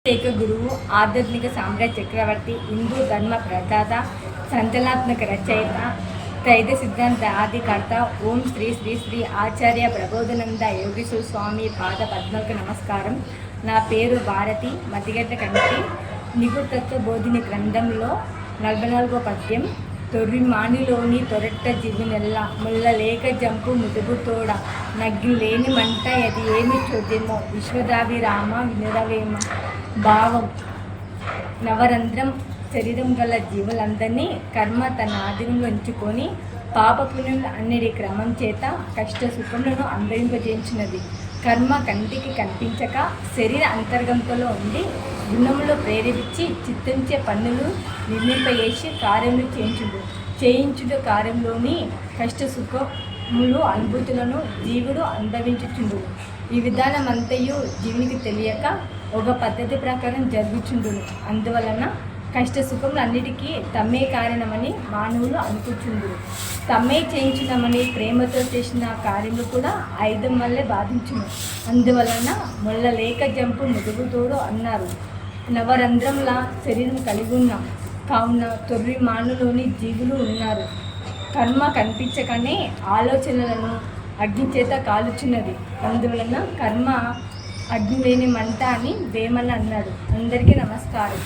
ఏక గురువు, ఆధ్యాత్మిక సామ్రాజ్య చక్రవర్తి, హిందూ ధర్మ ప్రదాత, సంచలనాత్మక రచయిత, త్రైత సిద్ధాంత ఆదికర్త, ఓం శ్రీ శ్రీ శ్రీ ఆచార్య ప్రబోధానంద యోగేశ్వర స్వామి పాద పద్మలకు నమస్కారం. నా పేరు భారతి. మతిగడ్డ కంటి నిగుతత్వ బోధిని గ్రంథంలో 44వ పద్యం. తొర్రిమానిలోని తొరట్ట జిగునెల్ల ముళ్ళలేక జంపు ముదుగుతోడ నగ్గిలేని మంట అది ఏమి చోద్యమో విశ్వదాభిరామ వినురవేమ. భావం: నవరంధ్రం శరీరం గల జీవులందరినీ కర్మ తన ఆధీనంలో ఉంచుకొని పాపపుణ్యులు అన్నిటి క్రమం చేత కష్ట సుఖములను అనుభవింపజేయించినది. కర్మ కంటికి కనిపించక శరీర అంతర్గతంలో ఉండి గుణములో ప్రేరేపించి చిత్తించే పన్నులు నిర్మింపజేసి కార్యములు చేయించుడు కార్యంలోని కష్ట సుఖములు అనుభూతులను జీవుడు అనుభవించుచుండు. ఈ విధానమంతయు జీవునికి తెలియక ఒక పద్ధతి ప్రకారం జరుగుచుండును. అందువలన కష్ట సుఖములు అన్నిటికీ తమ్మే కారణమని మానవులు అనుకుంటుండ్రు. తమ్మే చేయించుదామని ప్రేమతో చేసిన కార్యములు కూడా ఆయుధం వల్లే బాధించును. అందువలన ముళ్ళ లేక జంపు ముదుగుతోడు అన్నారు. నవరంధ్రంలా శరీరం కలిగి ఉన్నాం కావున తొర్రిమానులోని జీవులు ఉన్నారు. కర్మ కనిపించకనే ఆలోచనలను అగ్ని చేత కాలుచున్నది. అందువలన కర్మ అగ్ని లేని మంట అని వేమన అన్నాడు. అందరికీ నమస్కారం.